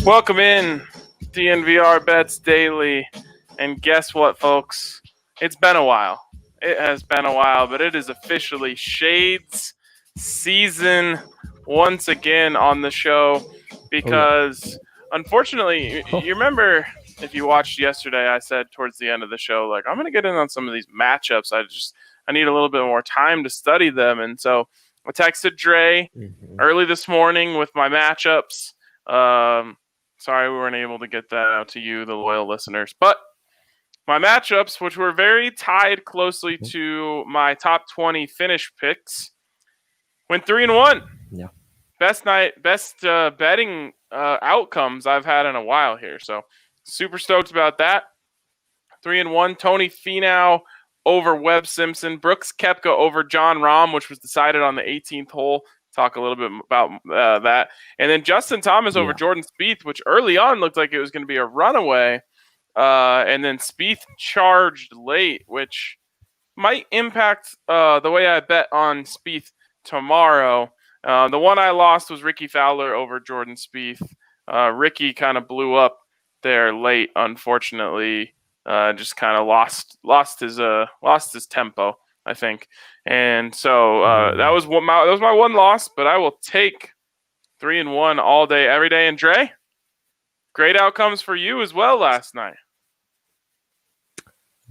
Welcome in, DNVR Bets Daily. And guess what, folks? It's been a while. It has been a while, but it is officially Shades season once again on the show because, unfortunately, you remember if you watched yesterday, I said towards the end of the show, like, I'm going to get in on some of these matchups. I need a little bit more time to study them. And so I texted Dre early this morning with my matchups. Sorry we weren't able to get that out to you, the loyal listeners. But my matchups, which were very tied closely to my top 20 finish picks, went 3-1. Yeah. Best betting outcomes I've had in a while here. So super stoked about that. 3-1. Tony Finau over Webb Simpson. Brooks Koepka over John Rahm, which was decided on the 18th hole. Talk a little bit about that. And then Justin Thomas over Jordan Spieth, which early on looked like it was going to be a runaway. And then Spieth charged late, which might impact the way I bet on Spieth tomorrow. The one I lost was Ricky Fowler over Jordan Spieth. Ricky kind of blew up there late, unfortunately. Just kind of lost his tempo, I think. And so that was my one loss, but I will take 3-1 all day, every day. And Dre, great outcomes for you as well last night.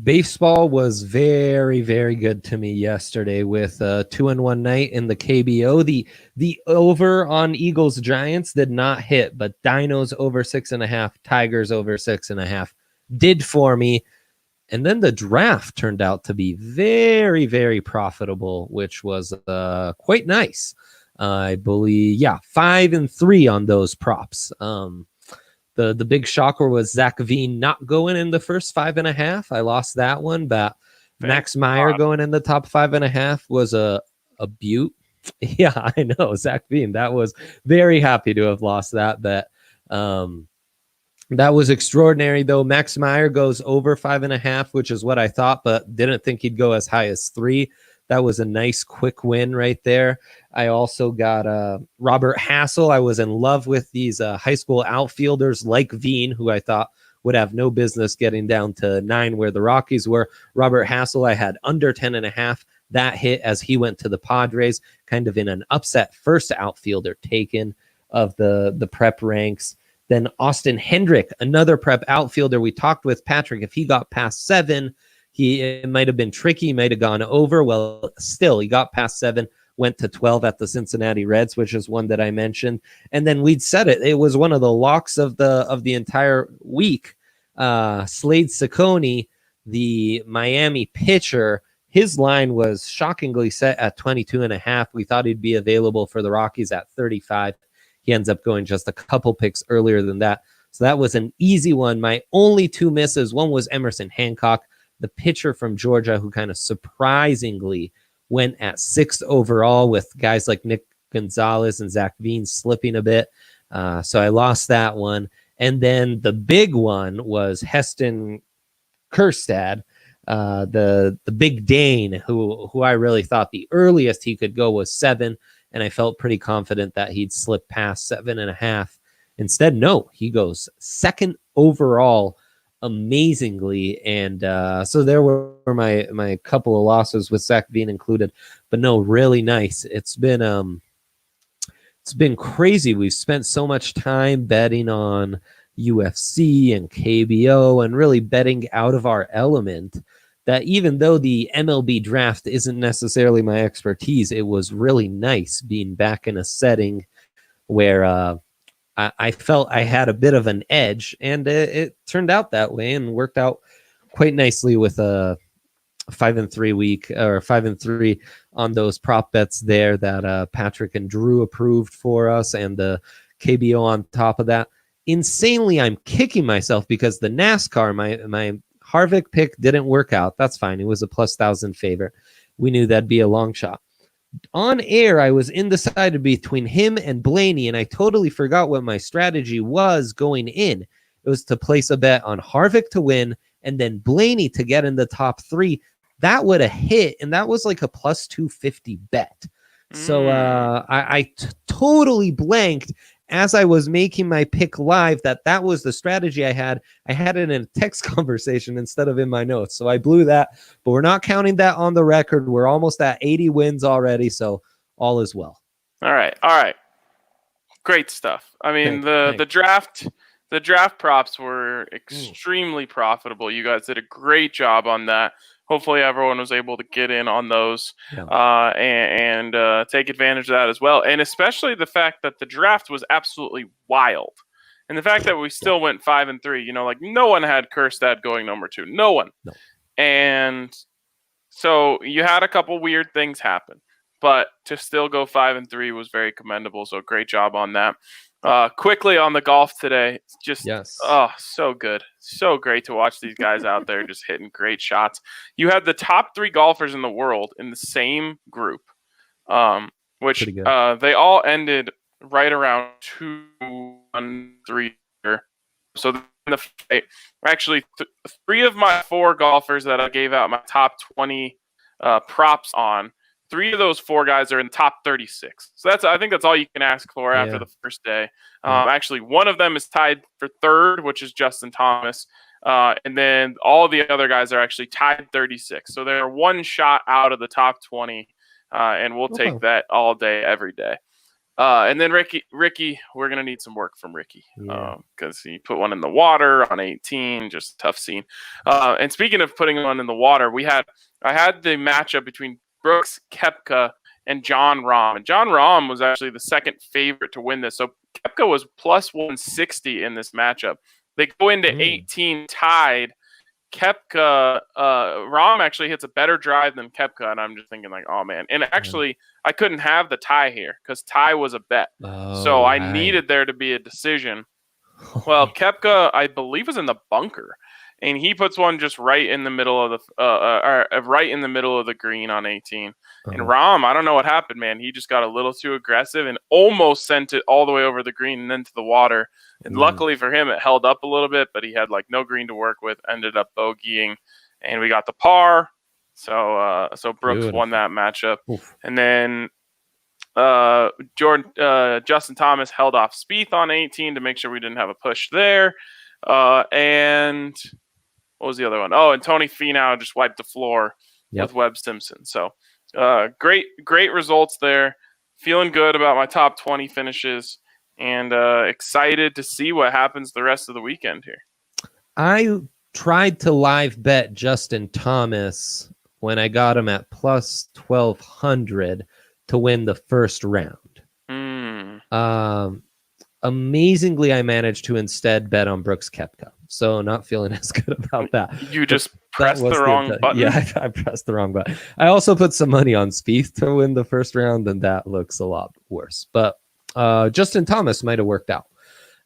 Baseball was very, very good to me yesterday with a 2-1 night in the KBO. The over on Eagles Giants did not hit, but Dinos over 6.5, Tigers over 6.5 did for me. And then the draft turned out to be very, very profitable, which was quite nice. I believe, 5-3 on those props. The big shocker was Zach Veen not going in the first 5.5. I lost that one, but Max Meyer going in the top 5.5 was a beaut. Yeah, I know, Zach Veen. That was very happy to have lost that bet. That was extraordinary, though. Max Meyer goes over 5.5, which is what I thought, but didn't think he'd go as high as 3. That was a nice quick win right there. I also got Robert Hassel. I was in love with these high school outfielders like Veen, who I thought would have no business getting down to 9 where the Rockies were. Robert Hassel, I had under 10.5. That hit as he went to the Padres, kind of in an upset first outfielder taken of the prep ranks. Then Austin Hendrick, another prep outfielder. We talked with Patrick. If he got past 7, it might have been tricky, might have gone over. Well, still, he got past 7, went to 12 at the Cincinnati Reds, which is one that I mentioned. And then we'd said it. It was one of the locks of the entire week. Slade Ciccone, the Miami pitcher, his line was shockingly set at 22.5. We thought he'd be available for the Rockies at 35. He ends up going just a couple picks earlier than that. So that was an easy one. My only 2 misses, one was Emerson Hancock, the pitcher from Georgia, who kind of surprisingly went at 6th overall with guys like Nick Gonzalez and Zach Veen slipping a bit. So I lost that one. And then the big one was Heston Kjerstad, the big Dane, who I really thought the earliest he could go was 7. And I felt pretty confident that he'd slip past 7.5. Instead, no, he goes 2nd overall, amazingly. And so there were my couple of losses with Zach Veen included, but no, really nice. It's been crazy. We've spent so much time betting on UFC and KBO and really betting out of our element that even though the MLB draft isn't necessarily my expertise, it was really nice being back in a setting where I felt I had a bit of an edge, and it turned out that way and worked out quite nicely with a 5-3 week, or 5-3 on those prop bets there that Patrick and Drew approved for us, and the KBO on top of that. Insanely, I'm kicking myself because the NASCAR, my Harvick pick didn't work out. That's fine. It was a plus 1,000 favorite. We knew that'd be a long shot. On air, I was undecided between him and Blaney, and I totally forgot what my strategy was going in. It was to place a bet on Harvick to win and then Blaney to get in the top 3. That would have hit, and that was like a plus 250 bet. So I totally blanked, as I was making my pick live, that was the strategy I had it in a text conversation instead of in my notes. So I blew that, but we're not counting that on the record. We're almost at 80 wins already, so all is well. All right. Great stuff. I mean, the draft props were extremely profitable. You guys did a great job on that. Hopefully everyone was able to get in on those and take advantage of that as well. And especially the fact that the draft was absolutely wild. And the fact that we still went 5-3, you know, like no one had Kerstad going number 2. No one. No. And so you had a couple weird things happen. But to still go 5-3 was very commendable. So great job on that. Quickly on the golf today, just so good, so great to watch these guys out there just hitting great shots. You had the top 3 golfers in the world in the same group, which they all ended right around 2-3. So the fight, actually, 3 of my 4 golfers that I gave out my top 20 props on. 3 of those 4 guys are in top 36. So I think that's all you can ask for after the first day. Actually, one of them is tied for 3rd, which is Justin Thomas. And then all the other guys are actually tied 36. So they're 1 shot out of the top 20. And we'll take that all day, every day. And then Ricky, we're going to need some work from Ricky because he put one in the water on 18, just tough scene. And speaking of putting one in the water, I had the matchup between Brooks Koepka and John Rahm. And John Rahm was actually the second favorite to win this. So Koepka was plus 160 in this matchup. They go into 18 tied. Rahm actually hits a better drive than Koepka, and I'm just thinking like, oh man. And actually, I couldn't have the tie here because tie was a bet. So I needed there to be a decision. Well, Koepka, I believe, was in the bunker. And he puts one just right in the middle of the green on 18. And Rahm, I don't know what happened, man. He just got a little too aggressive and almost sent it all the way over the green and then to the water. And luckily for him, it held up a little bit, but he had like no green to work with. Ended up bogeying, and we got the par. So Brooks won that matchup. Oof. And then Justin Thomas held off Spieth on 18 to make sure we didn't have a push there. And what was the other one? Oh, and Tony Finau just wiped the floor with Webb Simpson. So great results there. Feeling good about my top 20 finishes and excited to see what happens the rest of the weekend here. I tried to live bet Justin Thomas when I got him at plus 1,200 to win the first round. Amazingly, I managed to instead bet on Brooks Koepka. So not feeling as good about that. You just pressed the wrong button? Yeah, I pressed the wrong button. I also put some money on Spieth to win the first round, and that looks a lot worse. But Justin Thomas might have worked out.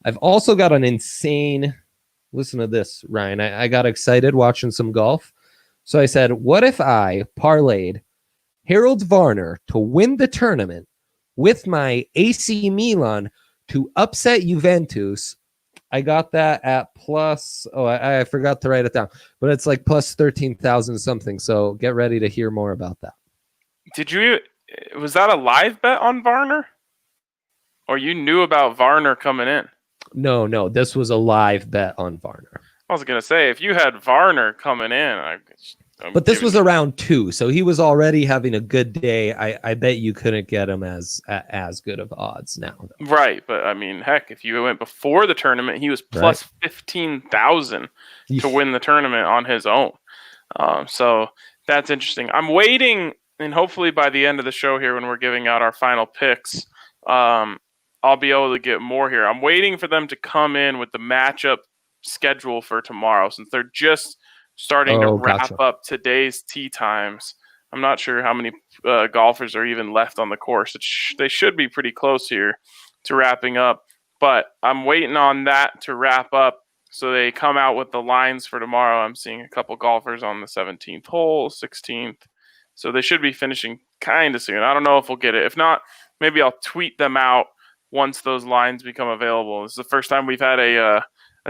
I've also got an insane... Listen to this, Ryan. I got excited watching some golf. So I said, what if I parlayed Harold Varner to win the tournament with my AC Milan to upset Juventus? I got that at plus, I forgot to write it down, but it's like plus 13,000 something. So get ready to hear more about that. Was that a live bet on Varner? Or you knew about Varner coming in? No, this was a live bet on Varner. I was going to say, if you had Varner coming in, but this was around 2, so he was already having a good day. I bet you couldn't get him as good of odds now, though. Right, but I mean, heck, if you went before the tournament, he was plus 15,000 to win the tournament on his own. So that's interesting. I'm waiting, and hopefully by the end of the show here, when we're giving out our final picks, I'll be able to get more here. I'm waiting for them to come in with the matchup schedule for tomorrow, since they're just starting to wrap up today's tee times. I'm not sure how many golfers are even left on the course. They should be pretty close here to wrapping up, but I'm waiting on that to wrap up so they come out with the lines for tomorrow. I'm seeing a couple golfers on the 17th hole, 16th, so they should be finishing kind of soon. I don't know if we'll get it. If not, maybe I'll tweet them out once those lines become available. This is the first time we've had a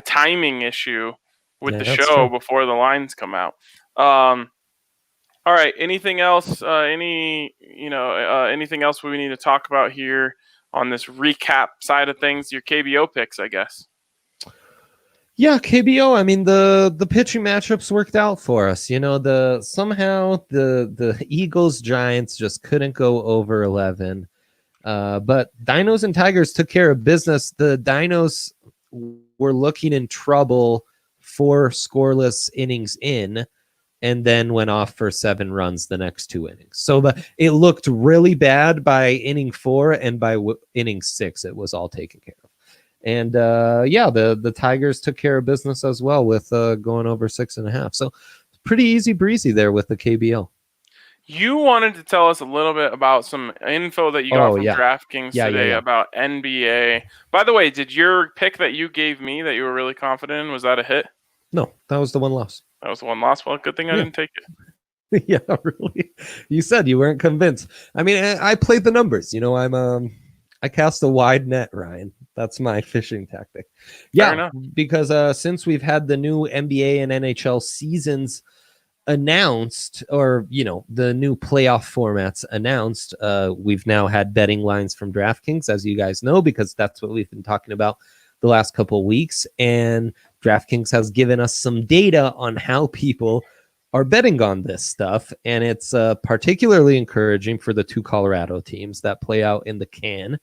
timing issue with the show before the lines come out. All right. Anything else? Anything else we need to talk about here on this recap side of things, your KBO picks, I guess. Yeah, KBO. I mean, the pitching matchups worked out for us. Somehow the Eagles Giants just couldn't go over 11. But Dinos and Tigers took care of business. The Dinos were looking in trouble 4 scoreless innings in, and then went off for 7 runs the next 2 innings. So it looked really bad by inning 4, and by inning 6, it was all taken care of. And the Tigers took care of business as well with going over 6.5. So pretty easy breezy there with the KBO. You wanted to tell us a little bit about some info that you got from DraftKings today about NBA. By the way, did your pick that you gave me that you were really confident in, was that a hit? No, that was the one loss. That was the one loss? Well, good thing I didn't take it. Yeah, really. You said you weren't convinced. I mean, I played the numbers. I cast a wide net, Ryan. That's my fishing tactic. Yeah, because since we've had the new NBA and NHL seasons announced, or the new playoff formats announced, we've now had betting lines from DraftKings, as you guys know, because that's what we've been talking about the last couple of weeks. And DraftKings has given us some data on how people are betting on this stuff, and it's particularly encouraging for the 2 Colorado teams that play out in the can.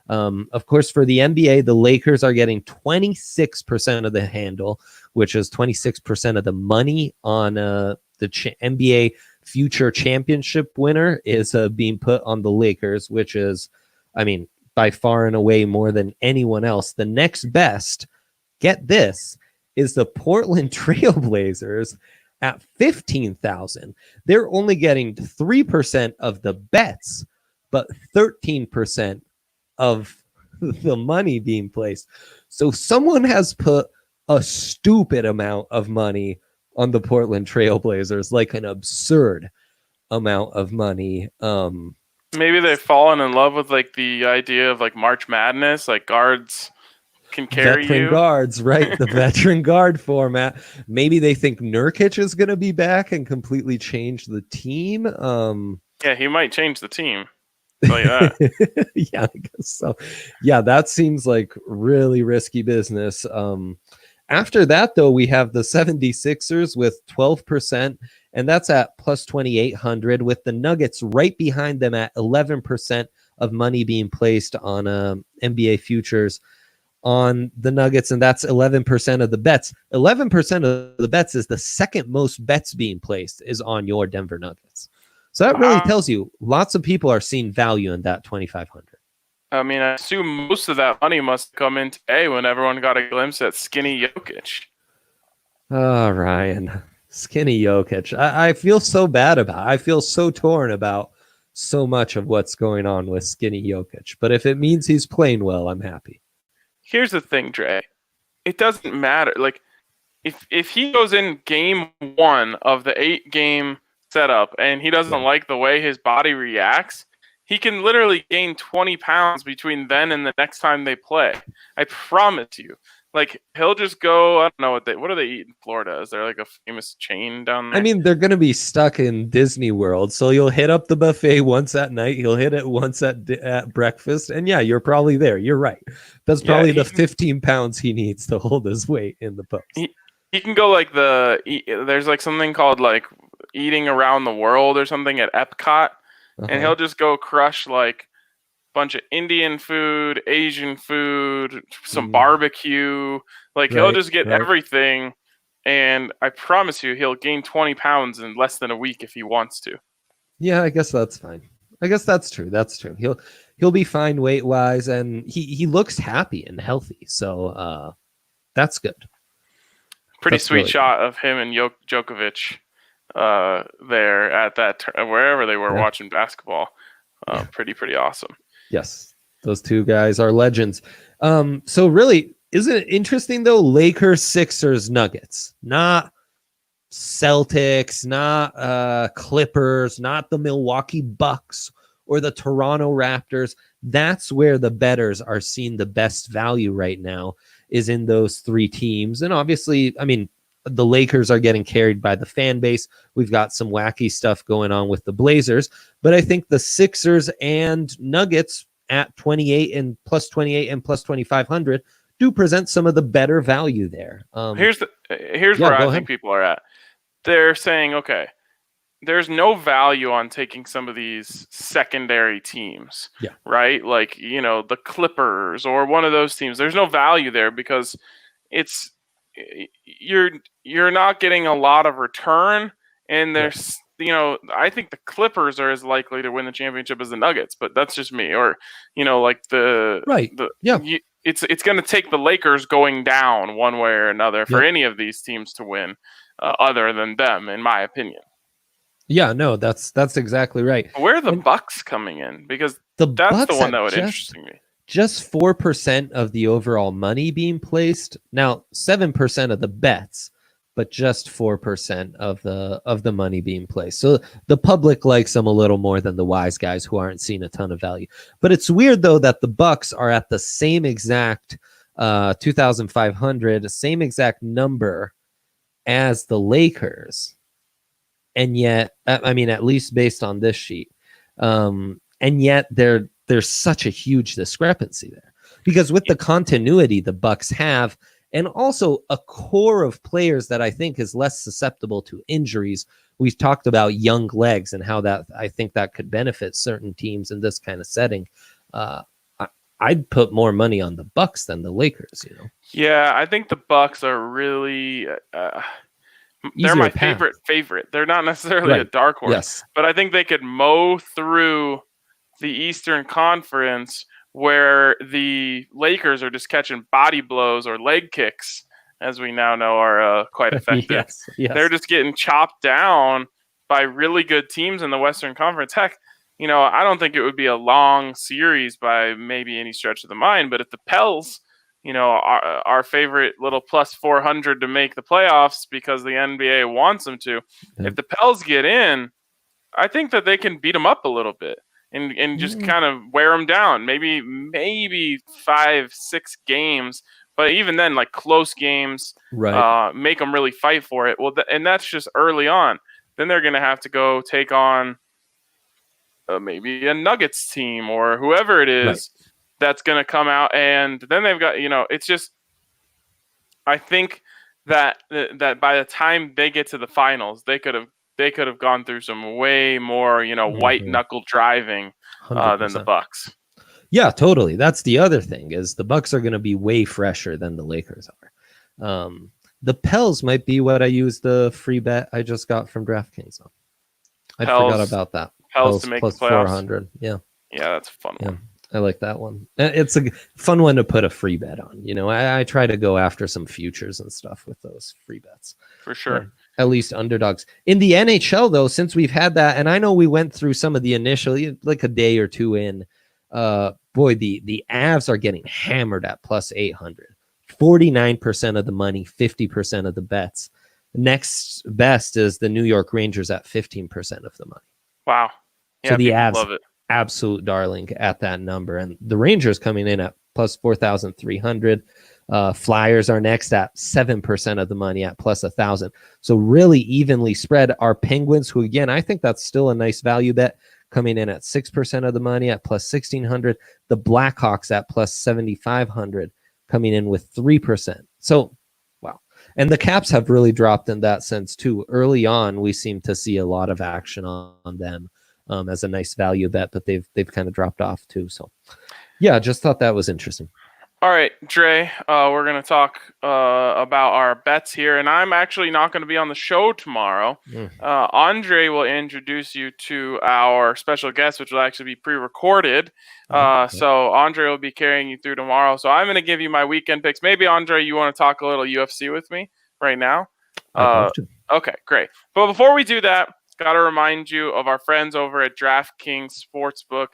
Of course, for the NBA, the Lakers are getting 26% of the handle, which is 26% of the money on the NBA future championship winner is being put on the Lakers, which is, I mean, by far and away more than anyone else. The next best, get this, is the Portland Trailblazers at 15,000. They're only getting 3% of the bets, but 13% of the money being placed. So someone has put a stupid amount of money on the Portland Trailblazers, like an absurd amount of money. Maybe they've fallen in love with like the idea of like March Madness, like guards can carry veteran guards, right? The veteran guard format. Maybe they think Nurkic is going to be back and completely change the team. Yeah, he might change the team. Tell you that. Yeah, I guess so. Yeah, that seems like really risky business. After that, though, we have the 76ers with 12%, and that's at plus 2,800, with the Nuggets right behind them at 11% of money being placed on NBA futures on the Nuggets, and that's 11% of the bets. 11% of the bets is the second most bets being placed is on your Denver Nuggets. So that really tells you lots of people are seeing value in that 2,500. I mean, I assume most of that money must come in today when everyone got a glimpse at skinny Jokic. Oh, Ryan, skinny Jokic. I feel so bad about it. I feel so torn about so much of what's going on with skinny Jokic. But if it means he's playing well, I'm happy. Here's the thing, Dre. It doesn't matter. Like, if he goes in game 1 of the 8-game setup and he doesn't like the way his body reacts, he can literally gain 20 pounds between then and the next time they play. I promise you. Like, he'll just go, I don't know what do they eat in Florida? Is there like a famous chain down there? I mean, they're going to be stuck in Disney World. So you'll hit up the buffet once at night. He'll hit it once at breakfast. And yeah, you're probably there. You're right. That's probably the 15 pounds he needs to hold his weight in the post. He can go like there's like something called like eating around the world or something at Epcot. And he'll just go crush like a bunch of Indian food, Asian food, some barbecue. Like he'll just get everything. And I promise you, he'll gain 20 pounds in less than a week if he wants to. Yeah, I guess that's fine. I guess that's true. That's true. He'll be fine weight wise, and he looks happy and healthy. So that's good. Pretty sweet shot of him and Djokovic there at that wherever they were watching basketball. Pretty awesome. Yes, those two guys are legends. So really, isn't it interesting though? Lakers, Sixers, Nuggets, not Celtics, not Clippers, not the Milwaukee Bucks or the Toronto Raptors. That's where the bettors are seeing the best value right now, is in those 3 teams. And obviously, I mean, the Lakers are getting carried by the fan base. We've got some wacky stuff going on with the Blazers, but I think the Sixers and Nuggets at 28 and plus 28 and plus 2,500 do present some of the better value there. Here's where I think people are at. They're saying, okay, there's no value on taking some of these secondary teams, right? Like, the Clippers or one of those teams. There's no value there because you're not getting a lot of return. And there's, I think the Clippers are as likely to win the championship as the Nuggets, but that's just me. Or, like it's going to take the Lakers going down one way or another for any of these teams to win, other than them, in my opinion. Yeah, no, that's exactly right. Where are the Bucks coming in? Because that's the one that would interest me. Just 4% of the overall money being placed. Now, 7% of the bets, but just 4% of the money being placed. So the public likes them a little more than the wise guys who aren't seeing a ton of value. But it's weird though that the Bucks are at the same exact 2,500, same exact number as the Lakers. And yet, I mean, at least based on this sheet, and yet there's such a huge discrepancy there because with the continuity the Bucks have, and also a core of players that I think is less susceptible to injuries. We've talked about young legs and how that I think that could benefit certain teams in this kind of setting. I'd put more money on the Bucks than the Lakers. Yeah, I think the Bucks are really. They're my favorite. They're not necessarily a dark horse, but I think they could mow through the Eastern Conference where the Lakers are just catching body blows or leg kicks, as we now know are quite effective. Yes. They're just getting chopped down by really good teams in the Western Conference. Heck, I don't think it would be a long series by maybe any stretch of the mind, but if the Pels, our favorite little plus 400 to make the playoffs because the NBA wants them to. If the Pels get in, I think that they can beat them up a little bit and just kind of wear them down. Maybe 5-6 games, but even then, like close games, make them really fight for it. Well, and that's just early on. Then they're going to have to go take on maybe a Nuggets team or whoever it is. That's going to come out, and then they've got, it's just, I think that by the time they get to the finals, they could have gone through some way more, white knuckle driving than the Bucks. Yeah, totally. That's the other thing is the Bucks are going to be way fresher than the Lakers are. The Pels might be what I used the free bet I just got from DraftKings on. I forgot about that. Pels to make plus the playoffs. 400. Yeah, that's a fun one. I like that one. It's a fun one to put a free bet on. I try to go after some futures and stuff with those free bets. For sure. At least underdogs. In the NHL, though, since we've had that, and I know we went through some of the initial, like a day or two in, the Avs are getting hammered at plus 800. 49% of the money, 50% of the bets. Next best is the New York Rangers at 15% of the money. Wow. Yeah, so the Avs love it. Absolute darling at that number, and the Rangers coming in at plus 4,300. Flyers are next at 7% of the money at plus 1,000. So really evenly spread. Our Penguins, who again I think that's still a nice value bet, coming in at 6% of the money at plus 1,600. The Blackhawks at plus 7,500, coming in with 3%. So wow, and the Caps have really dropped in that sense too. Early on, we seem to see a lot of action on them. As a nice value bet, but they've kind of dropped off too. So, yeah, just thought that was interesting. All right, Dre, we're going to talk about our bets here, and I'm actually not going to be on the show tomorrow. Andre will introduce you to our special guest, which will actually be pre-recorded. So Andre will be carrying you through tomorrow. So I'm going to give you my weekend picks. Maybe, Andre, you want to talk a little UFC with me right now? Okay, great. But before we do that, got to remind you of our friends over at DraftKings Sportsbook.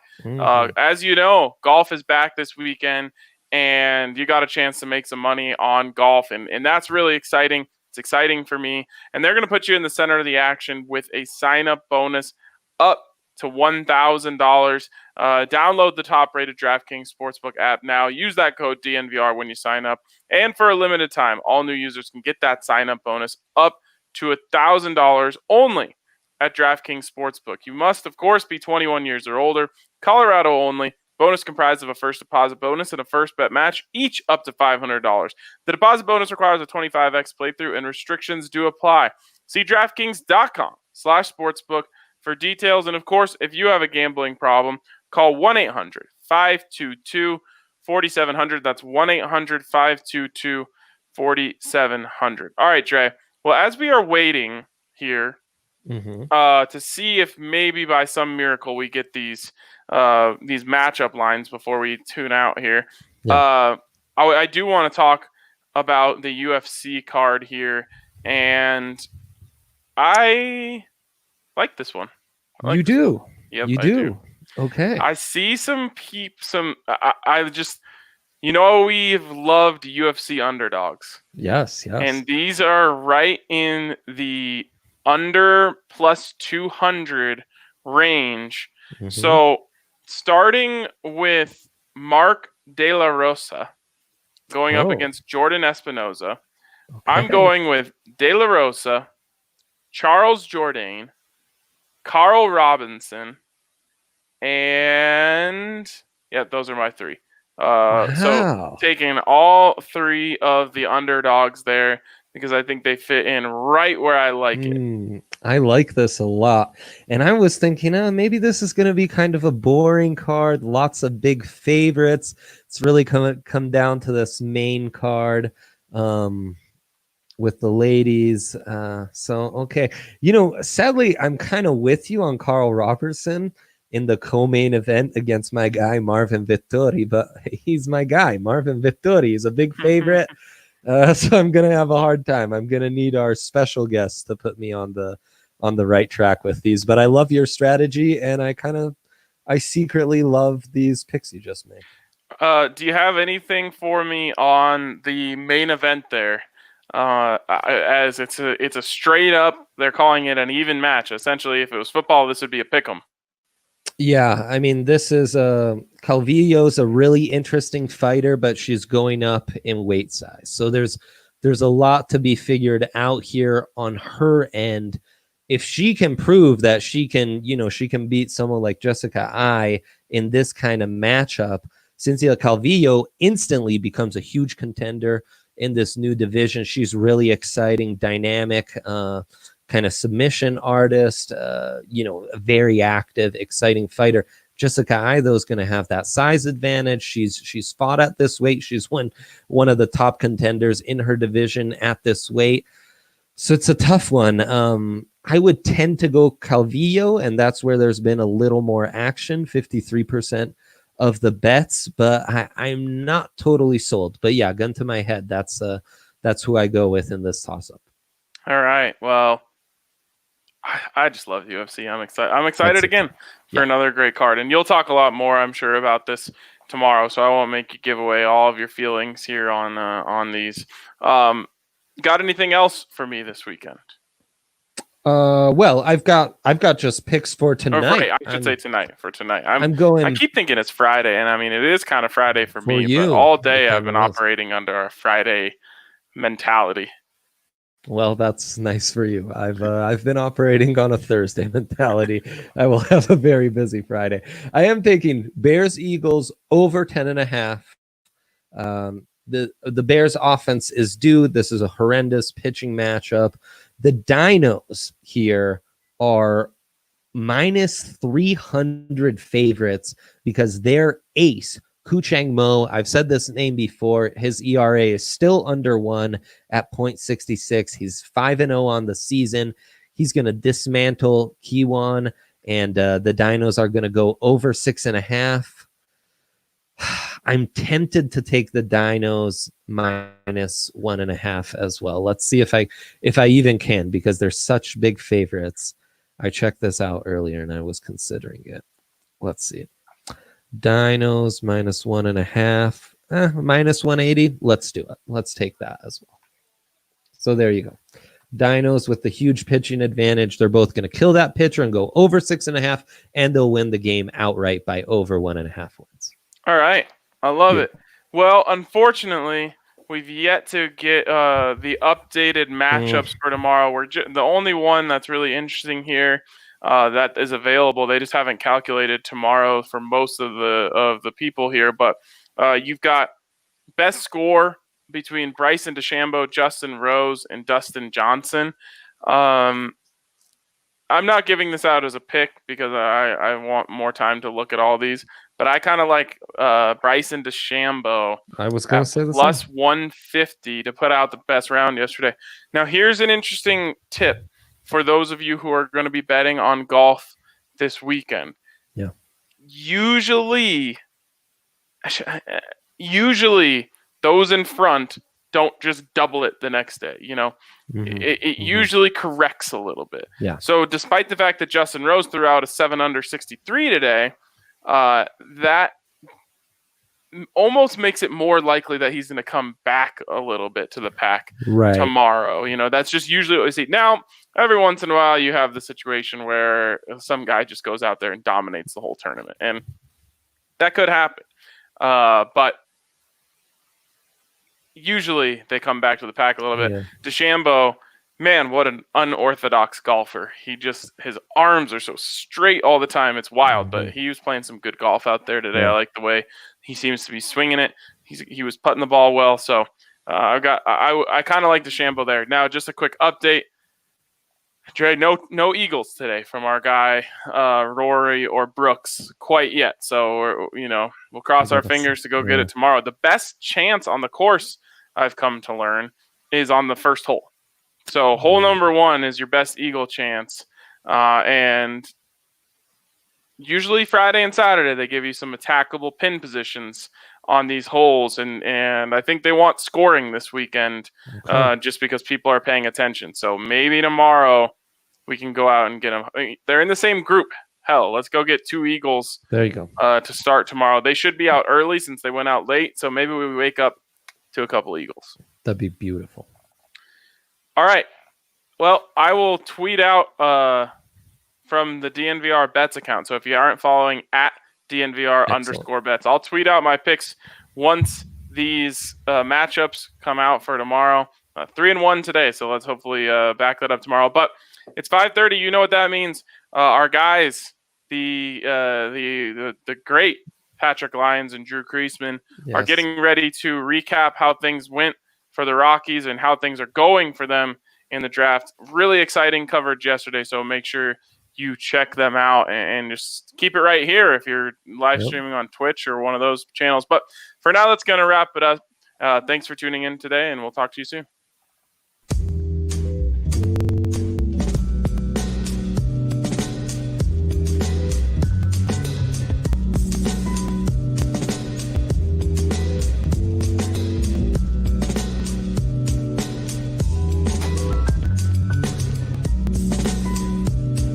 As you know, golf is back this weekend, and you got a chance to make some money on golf, and that's really exciting. It's exciting for me, and they're going to put you in the center of the action with a sign-up bonus up to $1,000. Download the top-rated DraftKings Sportsbook app now. Use that code DNVR when you sign up, and for a limited time, all new users can get that sign-up bonus up to $1,000 only at DraftKings Sportsbook. You must, of course, be 21 years or older, Colorado only, Bonus comprised of a first deposit bonus and a first bet match, each up to $500. The deposit bonus requires a 25x playthrough and restrictions do apply. See DraftKings.com/sportsbook for details. And of course, if you have a gambling problem, call 1-800-522-4700. That's 1-800-522-4700. All right, Dre. Well, as we are waiting here to see if maybe by some miracle we get these matchup lines before we tune out here. Yeah. I do want to talk about the UFC card here, and I like this one. You do. Yep, you do. Okay. I see some I just, we've loved UFC underdogs. Yes. And these are right in the under plus 200 range. So starting with Mark De La Rosa going up against Jordan Espinoza. Okay. I'm going with De La Rosa, Charles Jourdain, Carl Robinson, and those are my three. Wow. So taking all three of the underdogs there because I think they fit in right where I like it. I like this a lot. And I was thinking, maybe this is going to be kind of a boring card. Lots of big favorites. It's really come down to this main card with the ladies. Okay. Sadly, I'm kind of with you on Carl Robertson in the co-main event against my guy, Marvin Vettori. But he's my guy. Marvin Vettori is a big favorite. So I'm going to have a hard time. I'm going to need our special guests to put me on the right track with these. But I love your strategy, and I secretly love these picks you just made. Do you have anything for me on the main event there? As it's a straight up, they're calling it an even match. Essentially, if it was football, this would be a pick'em. Yeah, I mean, this is Calvillo's a really interesting fighter, but she's going up in weight size. So there's a lot to be figured out here on her end. If she can prove that she can beat someone like Jessica Ai in this kind of matchup, Cynthia Calvillo instantly becomes a huge contender in this new division. She's really exciting, dynamic, kind of submission artist, a very active, exciting fighter. Jessica Ai, though, is going to have that size advantage. She's fought at this weight. She's one of the top contenders in her division at this weight. So it's a tough one. I would tend to go Calvillo, and that's where there's been a little more action, 53% of the bets, but I'm not totally sold. But yeah, gun to my head, that's who I go with in this toss-up. All right. Well, I just love UFC. I'm excited again for another great card. And you'll talk a lot more, I'm sure, about this tomorrow, so I won't make you give away all of your feelings here on these. Got anything else for me this weekend? Well, I've got just picks for tonight. I should say tonight. For tonight, I keep thinking it's Friday, and I mean it is kind of Friday for me. But all day I've been operating under a Friday mentality. Well, that's nice for you. I've been operating on a Thursday mentality. I will have a very busy Friday. I am taking Bears Eagles over 10.5. The Bears offense is due. This is a horrendous pitching matchup. The Dinos here are minus 300 favorites because their ace, Kuchang Mo, I've said this name before, his ERA is still under 1 at 0.66. He's 5-0 on the season. He's going to dismantle Kiwan, and the Dinos are going to go over 6.5. I'm tempted to take the Dinos minus 1.5 as well. Let's see if I even can, because they're such big favorites. I checked this out earlier and I was considering it. Let's see. Dinos minus 1.5, minus 180. Let's do it. Let's take that as well. So there you go. Dinos with the huge pitching advantage. They're both going to kill that pitcher and go over 6.5, and they'll win the game outright by over 1.5 wins. All right. I love it. Well, unfortunately, We've yet to get the updated matchups for tomorrow. The only one that's really interesting here that is available. They just haven't calculated tomorrow for most of the people here, but you've got best score between Bryson DeChambeau, Justin Rose, and Dustin Johnson. I'm not giving this out as a pick because I want more time to look at all these, but I kind of like Bryson DeChambeau. I was going to say the plus same. 150 to put out the best round yesterday. Now, here's an interesting tip for those of you who are going to be betting on golf this weekend. Yeah. Usually those in front don't just double it the next day. It usually corrects a little bit. Yeah. So despite the fact that Justin Rose threw out a 7 under 63 today, that almost makes it more likely that he's going to come back a little bit to the pack tomorrow. That's just usually what we see. Now, every once in a while, you have the situation where some guy just goes out there and dominates the whole tournament, and that could happen. But usually they come back to the pack a little bit. Yeah. DeChambeau, man, what an unorthodox golfer. His arms are so straight all the time. It's wild, but he was playing some good golf out there today. Yeah. I like the way he seems to be swinging it. He was putting the ball well. So I kind of like DeChambeau there. Now, just a quick update. Dre, no Eagles today from our guy Rory or Brooks quite yet. So we'll cross our fingers to go get it tomorrow. The best chance on the course, I've come to learn, is on the first hole. So hole number 1 is your best Eagle chance, and usually Friday and Saturday they give you some attackable pin positions on these holes, and I think they want scoring this weekend, just because people are paying attention. So maybe tomorrow we can go out and get them. They're in the same group. Hell, let's go get 2 Eagles. There you go. To start tomorrow. They should be out early since they went out late. So maybe we wake up to a couple Eagles. That'd be beautiful. All right. Well, I will tweet out from the DNVR Bets account. So if you aren't following at DNVR _bets, I'll tweet out my picks once these matchups come out for tomorrow. 3-1 today, so let's hopefully back that up tomorrow. But it's 5:30. You know what that means. Our guys, the great Patrick Lyons and Drew Kreisman, are getting ready to recap how things went for the Rockies and how things are going for them in the draft. Really exciting coverage yesterday, so make sure you check them out and just keep it right here if you're live streaming on Twitch or one of those channels. But for now, that's going to wrap it up. Thanks for tuning in today, and we'll talk to you soon.